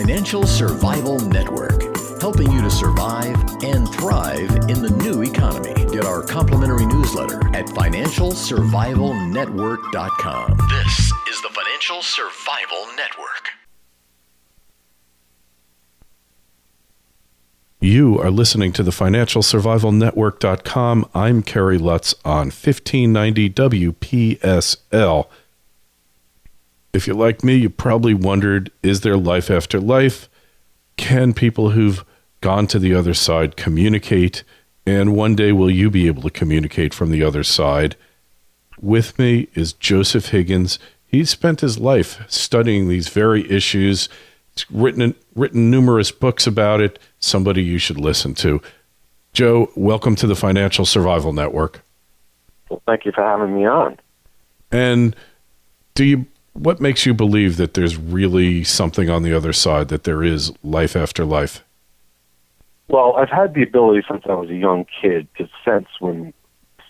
Financial Survival Network, helping you to survive and thrive in the new economy. Get our complimentary newsletter at financialsurvivalnetwork.com. This is the Financial Survival Network. You are listening to the financialsurvivalnetwork.com. I'm Kerry Lutz on 1590 WPSL. If you're like me, you probably wondered, is there life after life? Can people who've gone to the other side communicate? And one day, will you be able to communicate from the other side? With me is Joseph Higgins. He's spent his life studying these very issues. He's written numerous books about it. Somebody you should listen to. Joe, welcome to the Financial Survival Network. Well, thank you for having me on. And what makes you believe that there's really something on the other side, that there is life after life? Well, I've had the ability since I was a young kid to sense when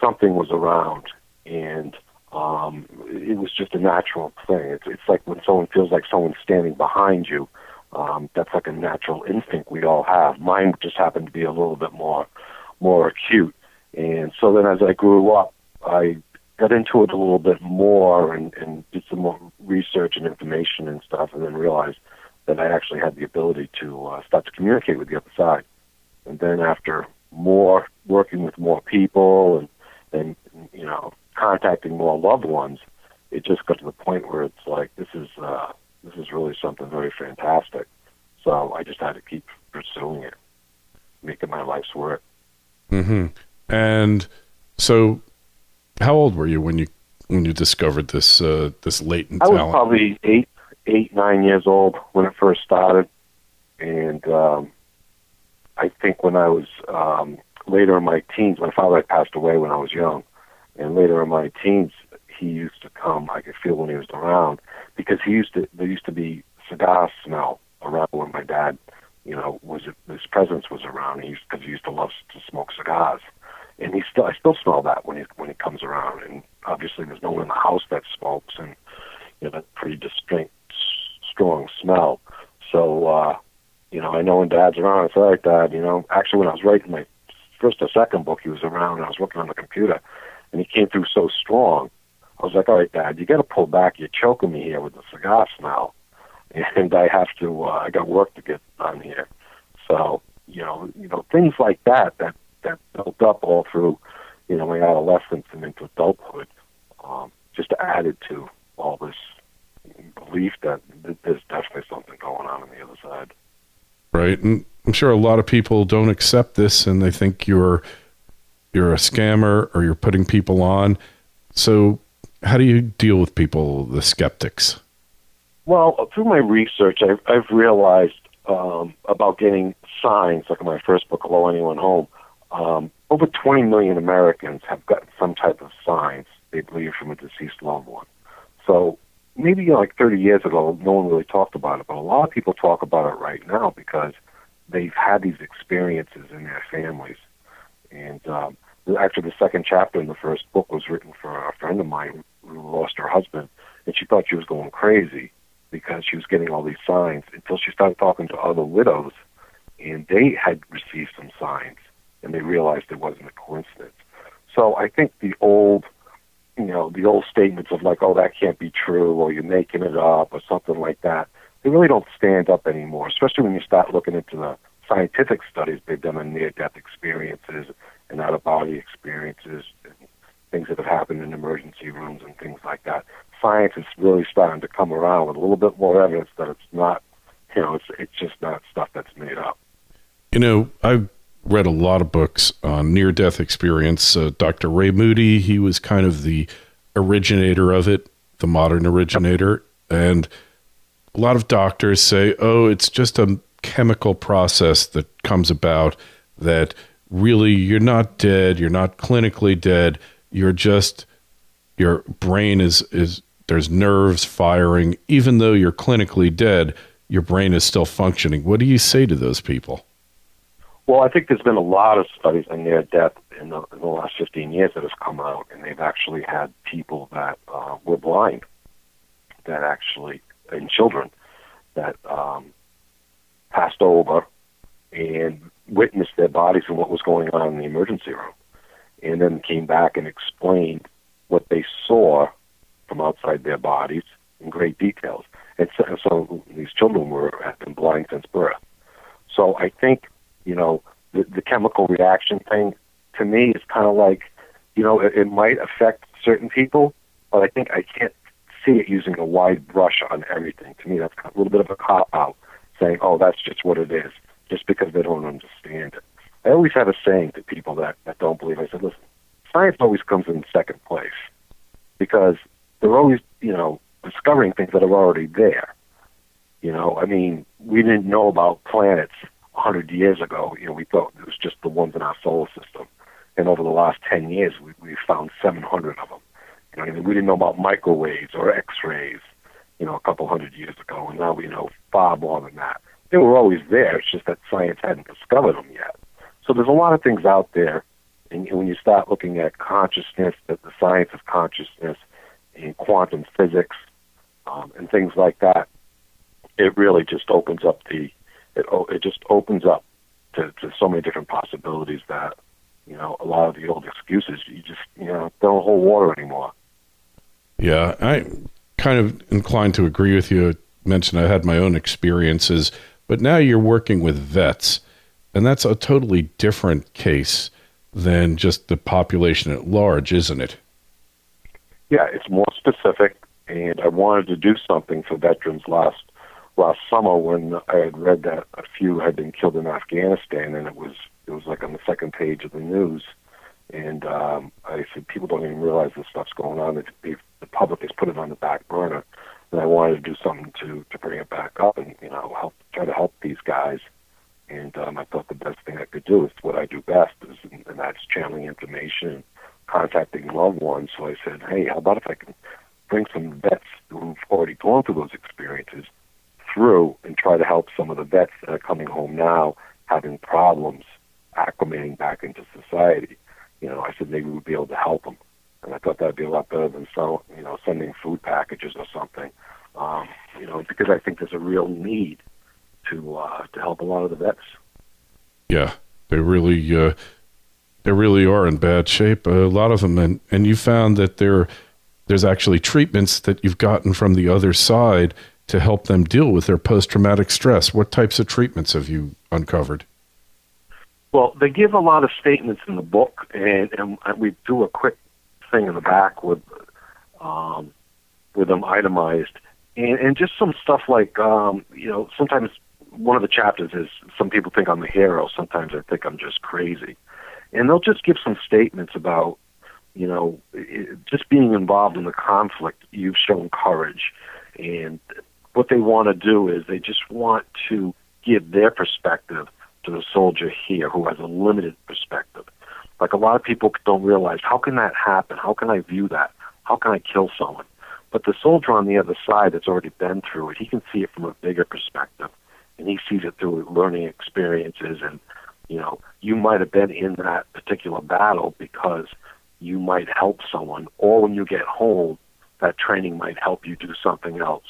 something was around, and it was just a natural thing. It's like when someone feels like someone's standing behind you. That's like a natural instinct we all have. Mine just happened to be a little bit more acute. And so then as I grew up, I got into it a little bit more and did some more research and information and stuff, and then realized that I actually had the ability to start to communicate with the other side. And then after more working with more people and contacting more loved ones, it just got to the point where it's like, this is really something very fantastic. So I just had to keep pursuing it, making my life's work. Mm-hmm. And so, how old were you when you discovered this latent talent? I was probably 9 years old when it first started, and I think when I was later in my teens, my father had passed away when I was young, and later in my teens, he used to come. I could feel when he was around, because there used to be cigar smell around when my dad, his presence was around. Because he used to love to smoke cigars. And I still smell that when he comes around. And obviously, there's no one in the house that smokes, and that's pretty distinct, strong smell. So I know when Dad's around, it's all right, Dad. Actually, when I was writing my first or second book, he was around, and I was working on the computer, and he came through so strong. I was like, all right, Dad, you got to pull back. You're choking me here with the cigar smell, and I have to. I got work to get done here. So things like that built up all through, my adolescence and into adulthood, just added to all this belief that there's definitely something going on the other side. Right, and I'm sure a lot of people don't accept this, and they think you're a scammer or you're putting people on. So, how do you deal with people, the skeptics? Well, through my research, I've realized about getting signs, like in my first book, Hello Anyone Home. Over 20 million Americans have gotten some type of signs they believe from a deceased loved one. So maybe like 30 years ago, no one really talked about it, but a lot of people talk about it right now because they've had these experiences in their families. And actually, the second chapter in the first book was written for a friend of mine who lost her husband, and she thought she was going crazy because she was getting all these signs until she started talking to other widows, and they had received some signs, and they realized it wasn't a coincidence. So I think the old statements of like, oh, that can't be true, or you're making it up, or something like that, they really don't stand up anymore, especially when you start looking into the scientific studies they've done on near-death experiences and out-of-body experiences and things that have happened in emergency rooms and things like that. Science is really starting to come around with a little bit more evidence that it's not, it's just not stuff that's made up. I've read a lot of books on near-death experience. Dr. Ray Moody, he was kind of the originator of it, the modern originator. And a lot of doctors say, oh, it's just a chemical process that comes about, that really you're not dead, you're not clinically dead, you're just, your brain is there's nerves firing. Even though you're clinically dead, your brain is still functioning. What do you say to those people? Well, I think there's been a lot of studies on near-death in the last 15 years that has come out, and they've actually had people that were blind, that actually, and children, that passed over and witnessed their bodies and what was going on in the emergency room, and then came back and explained what they saw from outside their bodies in great details. And so these children had been blind since birth. So I think, the chemical reaction thing, to me, is kind of like, it might affect certain people, but I think I can't see it using a wide brush on everything. To me, that's a little bit of a cop-out, saying, oh, that's just what it is, just because they don't understand it. I always have a saying to people that don't believe. I said, listen, science always comes in second place, because they're always, discovering things that are already there. We didn't know about planets 100 years ago. We thought it was just the ones in our solar system. And over the last 10 years, we found 700 of them. We didn't know about microwaves or X-rays, a couple hundred years ago, and now we know far more than that. They were always there. It's just that science hadn't discovered them yet. So there's a lot of things out there, and when you start looking at consciousness, the science of consciousness, and quantum physics, and things like that, it really just opens up to so many different possibilities that, a lot of the old excuses, you just, don't hold water anymore. Yeah, I'm kind of inclined to agree with you. I mentioned I had my own experiences, but now you're working with vets, and that's a totally different case than just the population at large, isn't it? Yeah, it's more specific, and I wanted to do something for veterans last summer when I had read that a few had been killed in Afghanistan, and it was like on the second page of the news. And I said, people don't even realize this stuff's going on. The public has put it on the back burner, and I wanted to do something to bring it back up and try to help these guys. And I thought the best thing I could do is what I do best, and that's channeling information, contacting loved ones. So I said, hey, how about if I can bring some vets who've already gone through those experiences through and try to help some of the vets that are coming home now having problems acclimating back into society. I said maybe we'd be able to help them. And I thought that'd be a lot better than sending food packages or something, because I think there's a real need to help a lot of the vets. Yeah, they really are in bad shape, a lot of them. And you found that there's actually treatments that you've gotten from the other side to help them deal with their post-traumatic stress. What types of treatments have you uncovered? Well, they give a lot of statements in the book, and we do a quick thing in the back with them itemized, and just some stuff like, sometimes one of the chapters is some people think I'm the hero, sometimes I think I'm just crazy. And they'll just give some statements about, just being involved in the conflict, you've shown courage. And what they want to do is they just want to give their perspective to the soldier here who has a limited perspective. Like a lot of people don't realize, how can that happen? How can I view that? How can I kill someone? But the soldier on the other side that's already been through it, he can see it from a bigger perspective. And he sees it through learning experiences. And, you might have been in that particular battle because you might help someone. Or when you get home, that training might help you do something else.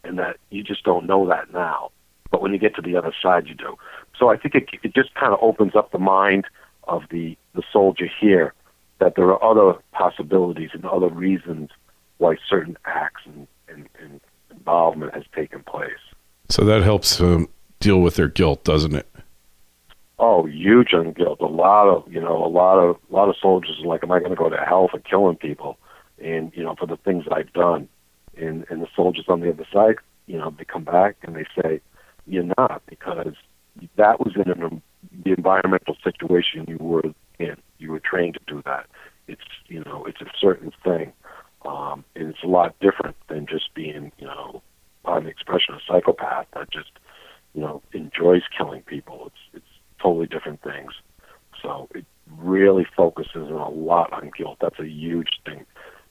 And that you just don't know that now. But when you get to the other side, you do. So I think it just kind of opens up the mind of the soldier here that there are other possibilities and other reasons why certain acts and involvement has taken place. So that helps deal with their guilt, doesn't it? Oh, huge on guilt. A lot of soldiers are like, am I going to go to hell for killing people? And, for the things I've done. And the soldiers on the other side, they come back and they say, you're not, because that was in the environmental situation you were in. You were trained to do that. It's a certain thing, and it's a lot different than just being an expression of psychopath that just enjoys killing people. It's totally different things. So it really focuses a lot on guilt. That's a huge thing.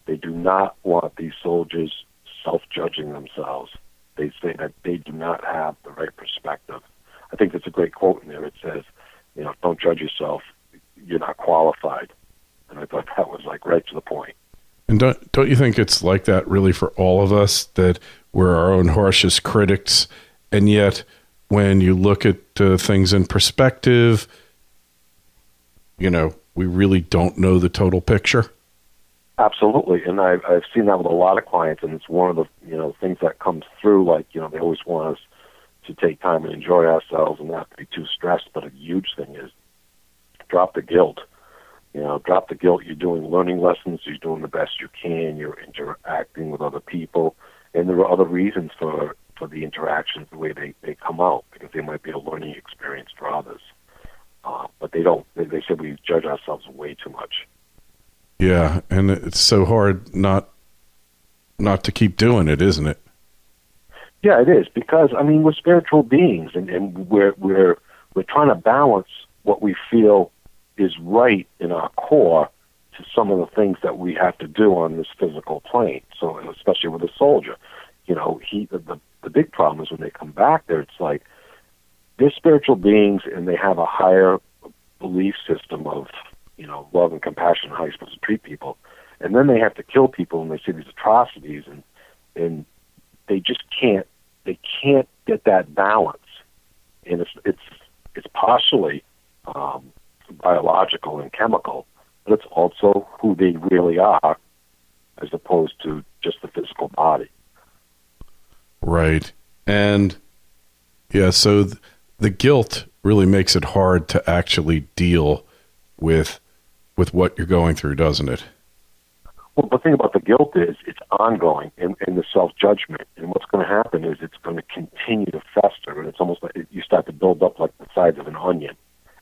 They do not want these soldiers self-judging themselves. They say that they do not have the right perspective. I think there's a great quote in there. It says, don't judge yourself. You're not qualified. And I thought that was right to the point. And don't you think it's like that really for all of us, that we're our own harshest critics, and yet when you look at things in perspective, we really don't know the total picture. Absolutely, and I've seen that with a lot of clients, and it's one of the things that comes through. Like they always want us to take time and enjoy ourselves and not be too stressed. But a huge thing is drop the guilt. Drop the guilt. You're doing learning lessons. You're doing the best you can. You're interacting with other people, and there are other reasons for the interactions the way they come out, because they might be a learning experience for others. But they don't. They say we judge ourselves way too much. Yeah, and it's so hard not to keep doing it, isn't it? Yeah, it is, because we're spiritual beings, and we're trying to balance what we feel is right in our core to some of the things that we have to do on this physical plane. So, especially with a soldier, the big problem is when they come back there, it's like they're spiritual beings and they have a higher belief system of love and compassion, how you're supposed to treat people, and then they have to kill people, and they see these atrocities, and they just can't get that balance, and it's partially biological and chemical, but it's also who they really are, as opposed to just the physical body. Right, and yeah, so the guilt really makes it hard to actually deal with what you're going through, doesn't it? Well, the thing about the guilt is it's ongoing, and the self-judgment. And what's going to happen is it's going to continue to fester, and it's almost like you start to build up like the sides of an onion,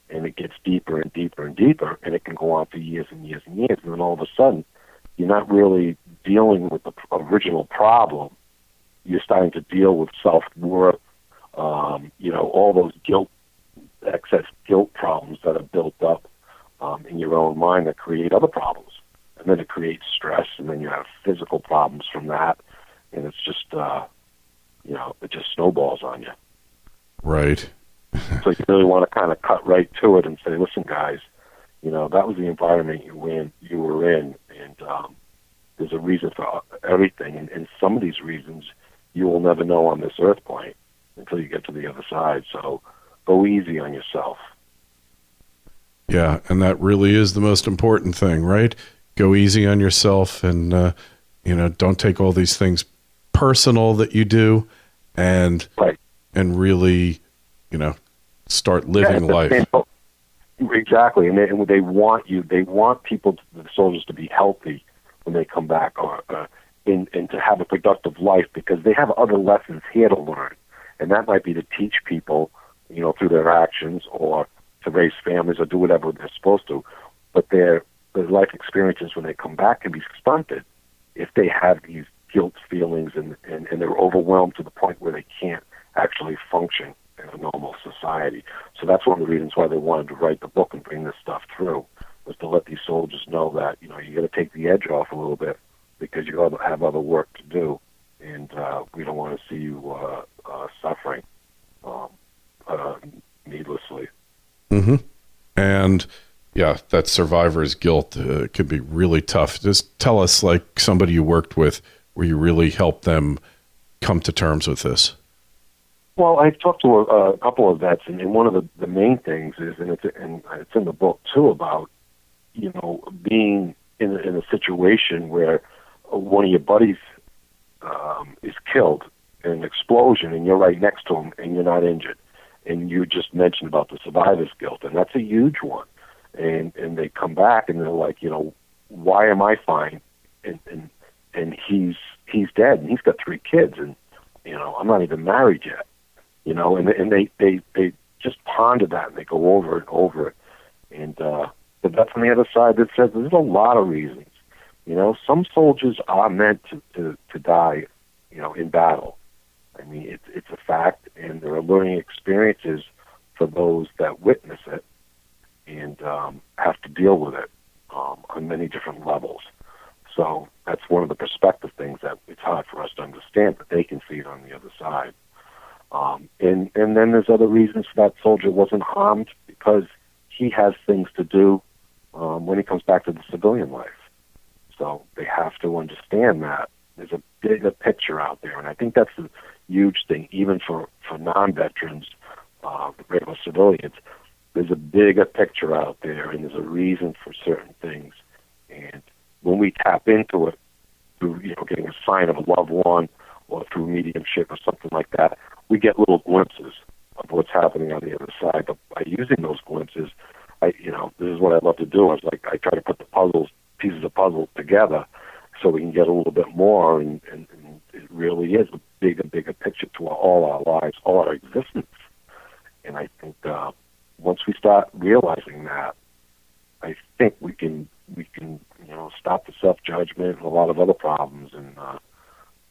and it gets deeper and deeper and deeper, and it can go on for years and years and years. And then all of a sudden, you're not really dealing with the original problem. You're starting to deal with self-worth, all those excess guilt problems that are built up in your own mind that create other problems. And then it creates stress, and then you have physical problems from that, and it's just, it just snowballs on you. Right. So you really want to kind of cut right to it and say, listen, guys, that was the environment you were in, and there's a reason for everything, and some of these reasons you will never know on this earth plane until you get to the other side. So go easy on yourself. Yeah, and that really is the most important thing, right? Go easy on yourself, and don't take all these things personal that you do, and right. And really, start living life. Exactly, and they want people, the soldiers, to be healthy when they come back, and to have a productive life, because they have other lessons here to learn, and that might be to teach people, through their actions, or to raise families, or do whatever they're supposed to. But their life experiences when they come back can be stunted if they have these guilt feelings and they're overwhelmed to the point where they can't actually function in a normal society. So that's one of the reasons why they wanted to write the book and bring this stuff through, was to let these soldiers know that you got to take the edge off a little bit, because you have other work to do, and we don't want to see you suffering needlessly. Mm-hmm. And yeah, that survivor's guilt can be really tough. Just tell us, like, somebody you worked with where you really helped them come to terms with this. Well, I've talked to a couple of vets, and one of the main things is, and it's in the book too, about being in a situation where one of your buddies is killed in an explosion, and you're right next to him, and you're not injured. And you just mentioned about the survivor's guilt, and that's a huge one. And they come back and they're like, why am I fine? And he's dead, and he's got 3 kids, and I'm not even married yet. And they just ponder that, and they go over and over it. And but that's on the other side that says there's a lot of reasons. Some soldiers are meant to die, in battle. I mean, it's a fact, and there are learning experiences for those that witness it and have to deal with it on many different levels. So that's one of the perspective things that it's hard for us to understand, but they can see it on the other side. And then there's other reasons that soldier wasn't harmed, because he has things to do when he comes back to the civilian life. So they have to understand that there's a bigger picture out there, and I think that's a huge thing, even for for non-veterans, regular civilians. There's a bigger picture out there, and there's a reason for certain things. And when we tap into it through, getting a sign of a loved one or through mediumship or something like that, we get little glimpses of what's happening on the other side. But by using those glimpses, this is what I love to do. I try to put the pieces of puzzles together so we can get a little bit more, and it really is a bigger picture to all our lives, all our existence. And I think once we start realizing that, I think we can stop the self-judgment and a lot of other problems, and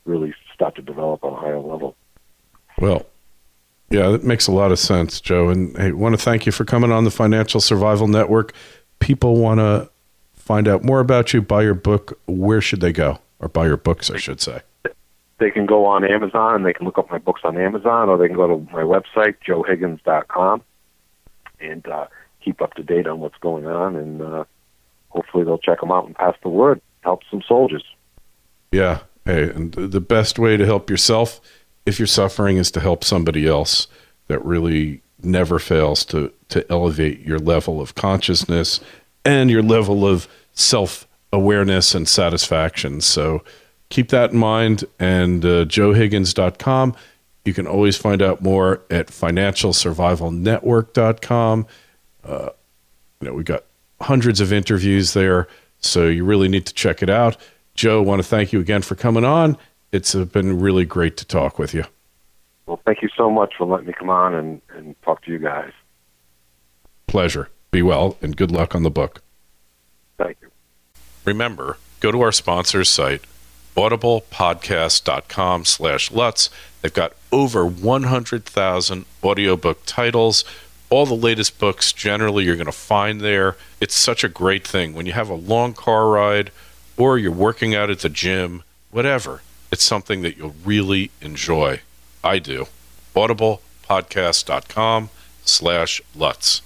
really start to develop on a higher level. Well, yeah, that makes a lot of sense, Joe. And hey, I want to thank you for coming on the Financial Survival Network. People want to find out more about you, buy your book. Where should they go? Or buy your books, I should say. They can go on Amazon. They can look up my books on Amazon, or they can go to my website, joehiggins.com, and keep up to date on what's going on. And hopefully they'll check them out and pass the word, help some soldiers. Yeah. Hey, and the best way to help yourself, if you're suffering, is to help somebody else. That really never fails to elevate your level of consciousness and your level of self-awareness and satisfaction. So keep that in mind. And joehiggins.com. You can always find out more at financialsurvivalnetwork.com. We got hundreds of interviews there, so you really need to check it out. Joe, I want to thank you again for coming on. It's been really great to talk with you. Well, thank you so much for letting me come on and talk to you guys. Pleasure. Be well, and good luck on the book. Thank you. Remember, go to our sponsor's site, audiblepodcast.com/Lutz. They've got over 100,000 audiobook titles. All the latest books, generally, you're going to find there. It's such a great thing. When you have a long car ride or you're working out at the gym, whatever, it's something that you'll really enjoy. I do. audiblepodcast.com/Lutz.